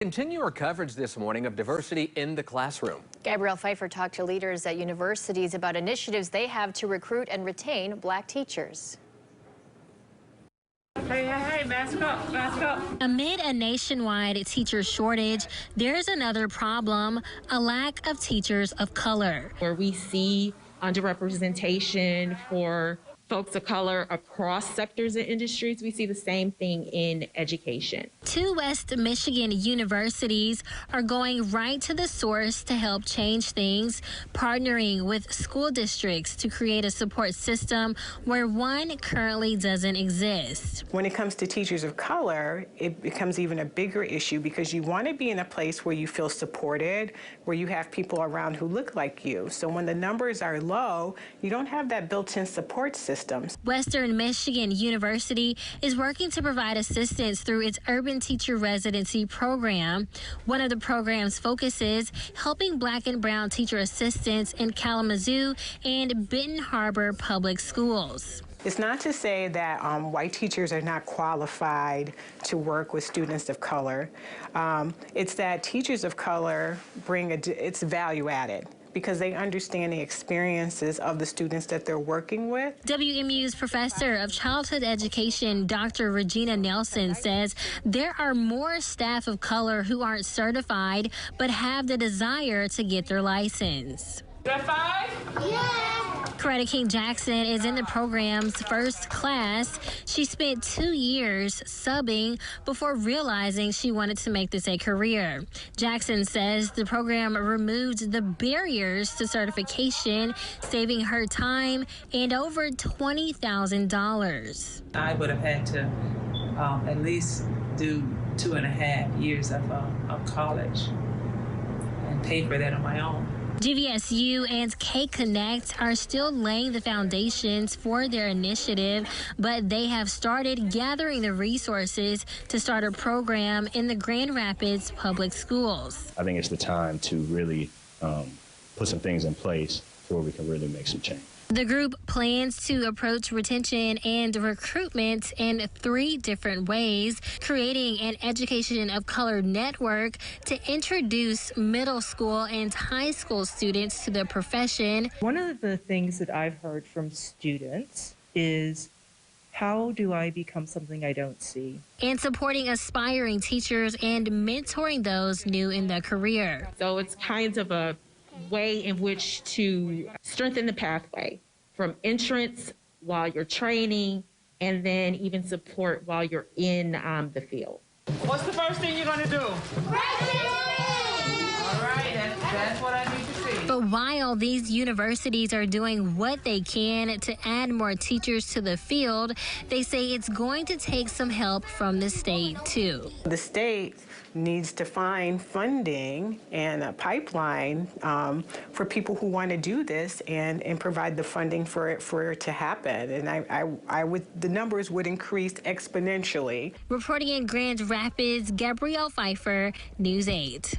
Continue our coverage this morning of diversity in the classroom. Gabrielle Pfeiffer talked to leaders at universities about initiatives they have to recruit and retain Black teachers. Hey, mask up, mask up. Amid a nationwide teacher shortage, there's another problem, a lack of teachers of color. Where we see underrepresentation for folks of color across sectors and industries, we see the same thing in education. Two West Michigan universities are going right to the source to help change things, partnering with school districts to create a support system where one currently doesn't exist. When it comes to teachers of color, it becomes even a bigger issue because you want to be in a place where you feel supported, where you have people around who look like you. So when the numbers are low, you don't have that built-in support system. Western Michigan University is working to provide assistance through its Urban Teacher Residency program. One of the program's focuses helping Black and brown teacher assistants in Kalamazoo and Benton Harbor public schools. It's not to say that white teachers are not qualified to work with students of color. It's that teachers of color bring it's value added, because they understand the experiences of the students that they're working with. WMU's professor of childhood education, Dr. Regina Nelson, says there are more staff of color who aren't certified but have the desire to get their license. That five? Yeah. Coretta King Jackson is in the program's first class. She spent 2 years subbing before realizing she wanted to make this a career. Jackson says the program removed the barriers to certification, saving her time and over $20,000. I would have had to at least do 2.5 years of college and pay for that on my own. GVSU and K-Connect are still laying the foundations for their initiative, but they have started gathering the resources to start a program in the Grand Rapids public schools. I think it's the time to really put some things in place where we can really make some change. The group plans to approach retention and recruitment in 3 different ways, creating an education of color network to introduce middle school and high school students to the profession. One of the things that I've heard from students is, how do I become something I don't see? And supporting aspiring teachers and mentoring those new in their career. So it's kind of a way in which to strengthen the pathway from entrance while you're training, and then even support while you're in the field. What's the first thing you're going to do? Graduate! All right, that's what I need to see. But while these universities are doing what they can to add more teachers to the field, they say it's going to take some help from the state, too. The state needs to find funding and a pipeline for people who want to do this and provide the funding for it to happen. And the numbers would increase exponentially. Reporting in Grand Rapids, Gabrielle Pfeiffer, News 8.